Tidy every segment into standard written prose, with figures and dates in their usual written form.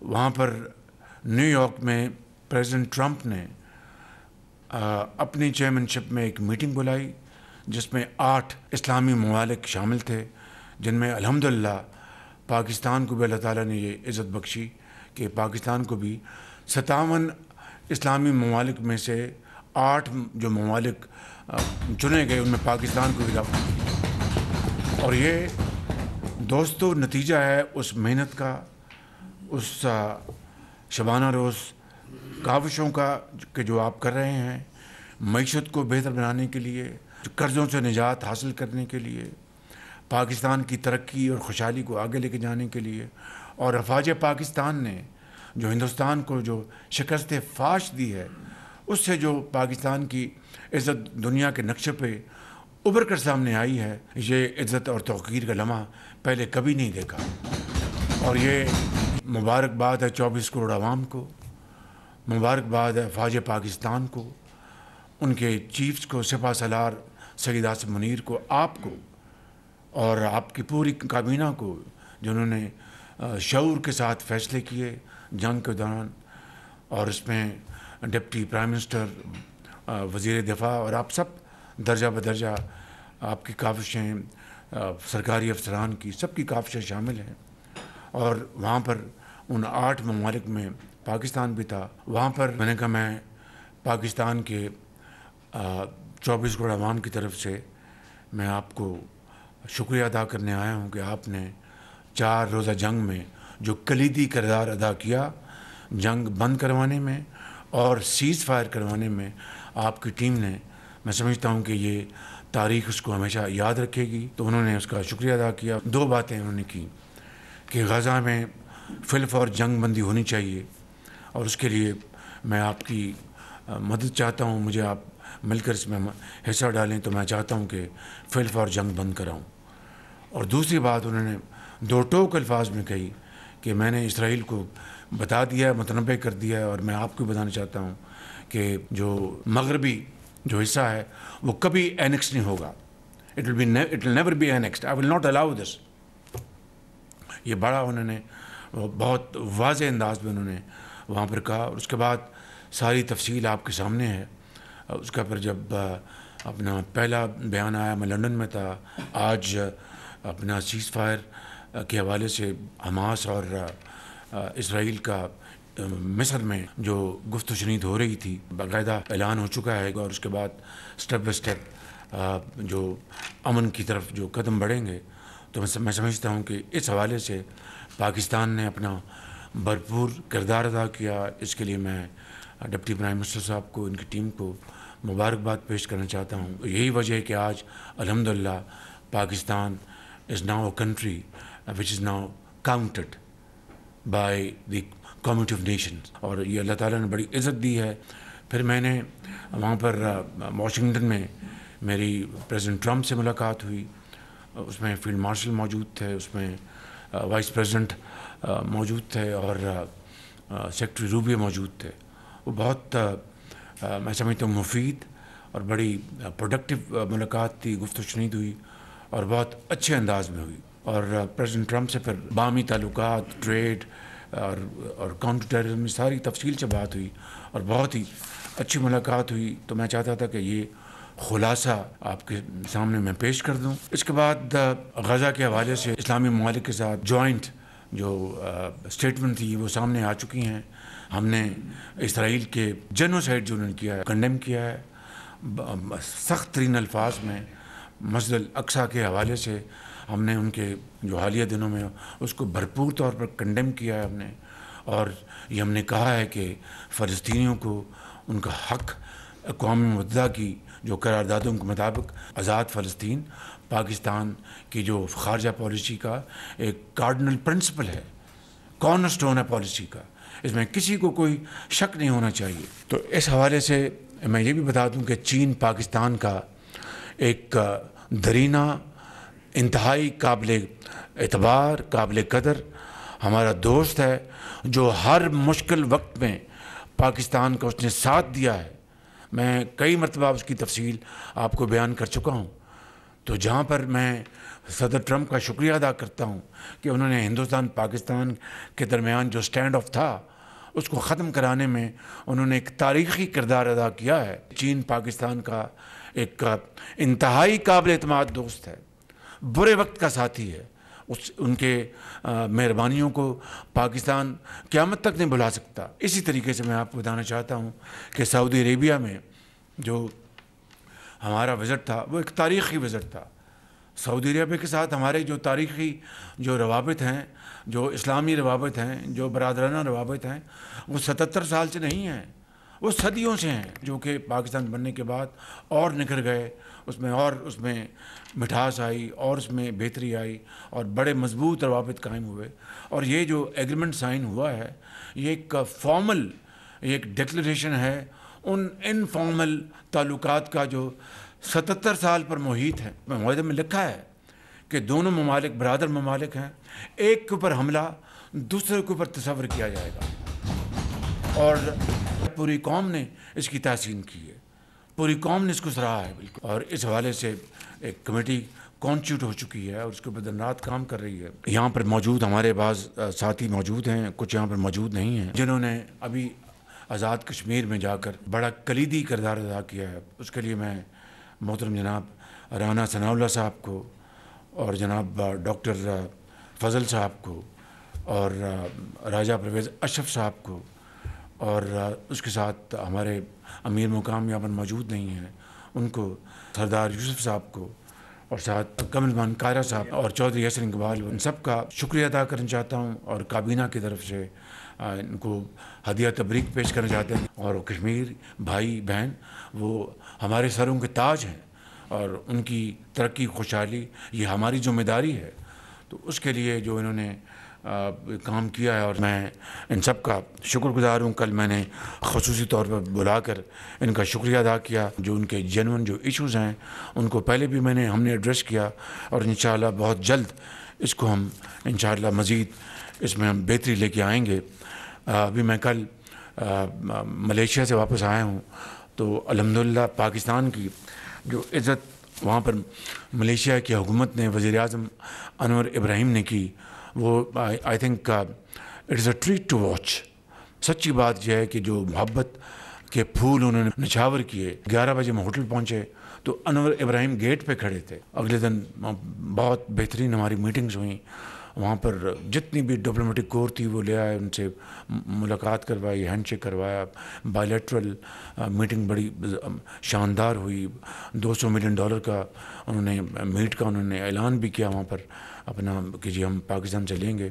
وہاں پر new York میں president Trump نے اپنی چیئرمین میں ایک میٹنگ بلائی جس میں 8 اسلامی ممالک شامل تھے، جن میں الحمدللہ پاکستان کو بھی اللہ تعالیٰ نے یہ عزت بخشی کہ پاکستان کو بھی 57 اسلامی ممالک میں سے 8 جو ممالک چنے گئے ان میں پاکستان کو بھی داخل، اور یہ دوستو نتیجہ ہے اس محنت کا، اس شبانہ روز کاوشوں کا کہ جو آپ کر رہے ہیں معیشت کو بہتر بنانے کے لیے، قرضوں سے نجات حاصل کرنے کے لیے، پاکستان کی ترقی اور خوشحالی کو آگے لے کے جانے کے لیے، اور افواج پاکستان نے جو ہندوستان کو جو شکست فاش دی ہے اس سے جو پاکستان کی عزت دنیا کے نقشے پہ ابھر کر سامنے آئی ہے، یہ عزت اور توقیر کا لمحہ پہلے کبھی نہیں دیکھا، اور یہ مبارکباد ہے 24 کروڑ عوام کو، مبارکباد ہے افواج پاکستان کو، ان کے چیفز کو، سپہ سالار سید آصف منیر کو، آپ کو اور آپ کی پوری کابینہ کو، جنہوں نے شعور کے ساتھ فیصلے کیے جنگ کے دوران، اور اس میں ڈپٹی پرائم منسٹر، وزیر دفاع اور آپ سب درجہ بدرجہ آپ کی کاوشیں، سرکاری افسران کی سب کی کاوشیں شامل ہیں، اور وہاں پر ان 8 ممالک میں پاکستان بھی تھا۔ وہاں پر میں نے کہا میں پاکستان کے 24 کروڑ عوام کی طرف سے میں آپ کو شکریہ ادا کرنے آیا ہوں کہ آپ نے 4 روزہ جنگ میں جو کلیدی کردار ادا کیا، جنگ بند کروانے میں اور سیز فائر کروانے میں آپ کی ٹیم نے، میں سمجھتا ہوں کہ یہ تاریخ اس کو ہمیشہ یاد رکھے گی۔ تو انہوں نے اس کا شکریہ ادا کیا۔ 2 باتیں انہوں نے کی کہ غزہ میں فی الفور جنگ بندی ہونی چاہیے، اور اس کے لیے میں آپ کی مدد چاہتا ہوں، مجھے آپ مل کر اس میں حصہ ڈالیں تو میں چاہتا ہوں کہ فی الفور جنگ بند کراؤں۔ اور دوسری بات انہوں نے 2 ٹوک الفاظ میں کہی کہ میں نے اسرائیل کو بتا دیا، متنبع کر دیا ہے، اور میں آپ کو بتانا چاہتا ہوں کہ جو مغربی جو حصہ ہے وہ کبھی اینکس نہیں ہوگا۔ It will never be annexed. I will not allow this. یہ بڑا انہوں نے بہت واضح انداز میں انہوں نے وہاں پر کہا، اور اس کے بعد ساری تفصیل آپ کے سامنے ہے۔ اس کا پھر جب اپنا پہلا بیان آیا، میں لندن میں تھا، آج اپنا سیز فائر کے حوالے سے حماس اور اسرائیل کا مصر میں جو گفت و شنید ہو رہی تھی، باقاعدہ اعلان ہو چکا ہے، اور اس کے بعد سٹیپ بائی سٹیپ جو امن کی طرف جو قدم بڑھیں گے، تو میں سمجھتا ہوں کہ اس حوالے سے پاکستان نے اپنا بھرپور کردار ادا کیا۔ اس کے لیے میں ڈپٹی پرائم منسٹر صاحب کو، ان کی ٹیم کو مبارکباد پیش کرنا چاہتا ہوں۔ یہی وجہ ہے کہ آج الحمدللہ Pakistan is now a country which is now counted by the community of nations، اور یہ اللہ تعالیٰ نے بڑی عزت دی ہے۔ پھر میں نے وہاں پر واشنگٹن میں میری پریزیڈنٹ ٹرمپ سے ملاقات ہوئی، اس میں فیلڈ مارشل موجود تھے، اس میں وائس پریزیڈنٹ موجود تھے، اور سیکرٹری روبیو موجود تھے۔ وہ بہت میں سمجھتا ہوں مفید اور بڑی پروڈکٹیو ملاقات تھی، گفت و شنید ہوئی، اور بہت اچھے انداز میں ہوئی، اور پریزیڈنٹ ٹرمپ سے پھر باہمی تعلقات، ٹریڈ اور کاؤنٹر ٹیررزم میں ساری تفصیل سے بات ہوئی، اور بہت ہی اچھی ملاقات ہوئی۔ تو میں چاہتا تھا کہ یہ خلاصہ آپ کے سامنے میں پیش کر دوں۔ اس کے بعد غزہ کے حوالے سے اسلامی ممالک کے ساتھ جوائنٹ جو اسٹیٹمنٹ تھی وہ سامنے آ چکی ہیں۔ ہم نے اسرائیل کے جینوسائیڈ جو انہوں نے کیا ہے کنڈیم کیا ہے سخت ترین الفاظ میں۔ مسجد الاقصیٰ کے حوالے سے ہم نے ان کے جو حالیہ دنوں میں اس کو بھرپور طور پر کنڈیم کیا ہے ہم نے، اور یہ ہم نے کہا ہے کہ فلسطینیوں کو ان کا حق اقوام متحدہ کی جو قراردادوں کے مطابق آزاد فلسطین پاکستان کی جو خارجہ پالیسی کا ایک کارڈنل پرنسپل ہے، کارنر سٹون ہے پالیسی کا، اس میں کسی کو کوئی شک نہیں ہونا چاہیے۔ تو اس حوالے سے میں یہ بھی بتا دوں کہ چین پاکستان کا ایک درینہ، انتہائی قابل اعتبار، قابل قدر ہمارا دوست ہے، جو ہر مشکل وقت میں پاکستان کا اس نے ساتھ دیا ہے۔ میں کئی مرتبہ اس کی تفصیل آپ کو بیان کر چکا ہوں۔ تو جہاں پر میں صدر ٹرمپ کا شکریہ ادا کرتا ہوں کہ انہوں نے ہندوستان پاکستان کے درمیان جو سٹینڈ آف تھا اس کو ختم کرانے میں انہوں نے ایک تاریخی کردار ادا کیا ہے۔ چین پاکستان کا ایک انتہائی قابل اعتماد دوست ہے، برے وقت کا ساتھی ہے، ان کے مہربانیوں کو پاکستان قیامت تک نہیں بھلا سکتا۔ اسی طریقے سے میں آپ کو بتانا چاہتا ہوں کہ سعودی عربیہ میں جو ہمارا وزٹ تھا وہ ایک تاریخی وزٹ تھا۔ سعودی عربیہ کے ساتھ ہمارے جو تاریخی جو روابط ہیں، جو اسلامی روابط ہیں، جو برادرانہ روابط ہیں، وہ 77 سال سے نہیں ہیں، وہ صدیوں سے ہیں، جو کہ پاکستان بننے کے بعد اور نکھر گئے، اس میں مٹھاس آئی اور اس میں بہتری آئی اور بڑے مضبوط روابط قائم ہوئے۔ اور یہ جو ایگریمنٹ سائن ہوا ہے یہ ایک فارمل ایک ڈکلریشن ہے ان انفارمل تعلقات کا جو 77 سال پر محیط ہے۔ معاہدے میں لکھا ہے کہ دونوں ممالک برادر ممالک ہیں، ایک کے اوپر حملہ دوسرے کے اوپر تصور کیا جائے گا، اور پوری قوم نے اس کی تحسین کی ہے، پوری قوم نے اس کو سراہا ہے بالکل۔ اور اس حوالے سے ایک کمیٹی کانسٹیٹیوٹ ہو چکی ہے اور اس کے اوپر دن رات کام کر رہی ہے۔ یہاں پر موجود ہمارے بعض ساتھی موجود ہیں، کچھ یہاں پر موجود نہیں ہیں، جنہوں نے ابھی آزاد کشمیر میں جا کر بڑا کلیدی کردار ادا کیا ہے۔ اس کے لیے میں محترم جناب رانا ثناء اللہ صاحب کو اور جناب ڈاکٹر فضل صاحب کو اور راجہ پرویز اشرف صاحب کو اور اس کے ساتھ ہمارے امیر مقام یہاں پر موجود نہیں ہیں ان کو، سردار یوسف صاحب کو اور ساتھ کمل مان کائرہ صاحب اور چودھری حسن اقبال، ان سب کا شکریہ ادا کرنا چاہتا ہوں اور کابینہ کی طرف سے ان کو ہدیہ تبریک پیش کرنا چاہتے ہیں۔ اور کشمیر بھائی بہن وہ ہمارے سروں کے تاج ہیں اور ان کی ترقی خوشحالی یہ ہماری ذمہ داری ہے، تو اس کے لیے جو انہوں نے کام کیا ہے اور میں ان سب کا شکر گزار ہوں۔ کل میں نے خصوصی طور پر بلا کر ان کا شکریہ ادا کیا، جو ان کے جینون جو ایشوز ہیں ان کو پہلے بھی ہم نے ایڈریس کیا اور انشاءاللہ بہت جلد اس کو ہم انشاءاللہ مزید اس میں ہم بہتری لے کے آئیں گے۔ ابھی میں کل ملیشیا سے واپس آیا ہوں تو الحمدللہ پاکستان کی جو عزت وہاں پر ملیشیا کی حکومت نے وزیر اعظم انور ابراہیم نے کی، وہ I think it is a treat to watch. سچی بات یہ ہے کہ جو محبت کے پھول انہوں نے نچھاور کیے، 11 بجے میں ہوٹل پہنچے تو انور ابراہیم گیٹ پہ کھڑے تھے۔ اگلے دن بہت بہترین ہماری میٹنگز ہوئیں، وہاں پر جتنی بھی ڈپلومیٹک کور تھی وہ لے آئے، ان سے ملاقات کروائی، ہینڈ شیک کروایا، بائی لیٹرل میٹنگ بڑی شاندار ہوئی۔ $200 ملین کا انہوں نے میٹ کا انہوں نے اعلان بھی کیا وہاں پر اپنا کہ جی ہم پاکستان سے لیں گے،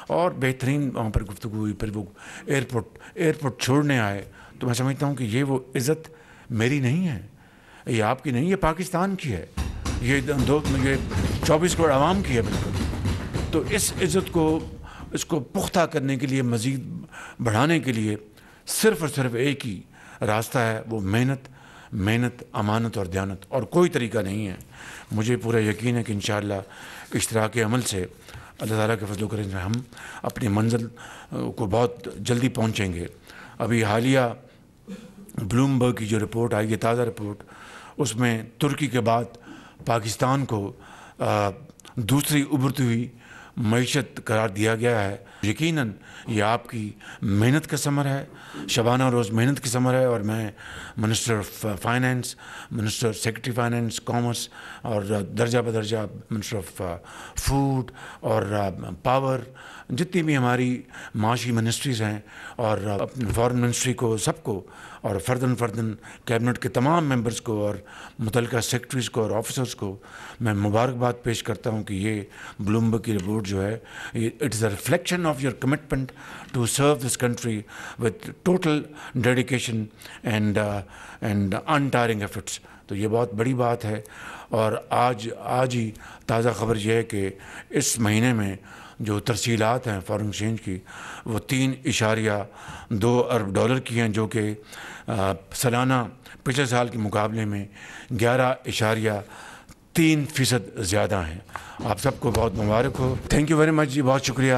اور بہترین وہاں پر گفتگو ہوئی۔ پھر وہ ایئرپورٹ چھوڑنے آئے تو میں سمجھتا ہوں کہ یہ وہ عزت میری نہیں ہے، یہ آپ کی نہیں، یہ پاکستان کی ہے، یہ 24 کروڑ عوام کی ہے بالکل۔ تو اس عزت کو اس کو پختہ کرنے کے لیے، مزید بڑھانے کے لیے صرف اور صرف ایک ہی راستہ ہے، وہ محنت، امانت اور دیانت، اور کوئی طریقہ نہیں ہے۔ مجھے پورا یقین ہے کہ انشاءاللہ اشتراک عمل سے اللہ تعالیٰ کے فضل و کرم سے ہم اپنی منزل کو بہت جلدی پہنچیں گے۔ ابھی حالیہ بلومبرگ کی جو رپورٹ آئی ہے، تازہ رپورٹ، اس میں ترکی کے بعد پاکستان کو دوسری ابھرتی ہوئی معیشت قرار دیا گیا ہے۔ یقیناً یہ آپ کی محنت کا ثمر ہے، شبانہ روز محنت کی ثمر ہے، اور میں minister of finance, minister secretary finance commerce اور درجہ بدرجہ منسٹر آف فوڈ اور پاور، جتنی بھی ہماری معاشی منسٹریز ہیں، اور فارن منسٹری کو، سب کو، اور فردن کیبنٹ کے تمام ممبرز کو اور متعلقہ سیکرٹریز کو اور آفیسرز کو میں مبارکباد پیش کرتا ہوں کہ یہ بلومبرگ کی رپورٹ جو ہے، it is a reflection of your commitment to serve this country with total dedication and untiring efforts. تو یہ بہت بڑی بات ہے۔ اور آج ہی تازہ خبر یہ ہے کہ اس مہینے میں جو ترسیلات ہیں فارن ایکسچینج کی، وہ $3.2 ارب کی ہیں، جو کہ سالانہ پچھلے سال کے مقابلے میں 11.3% زیادہ ہیں۔ آپ سب کو بہت مبارک ہو۔ تھینک یو ویری مچ جی، بہت شکریہ۔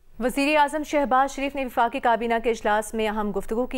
وزیر اعظم شہباز شریف نے وفاقی کابینہ کے اجلاس میں اہم گفتگو کی۔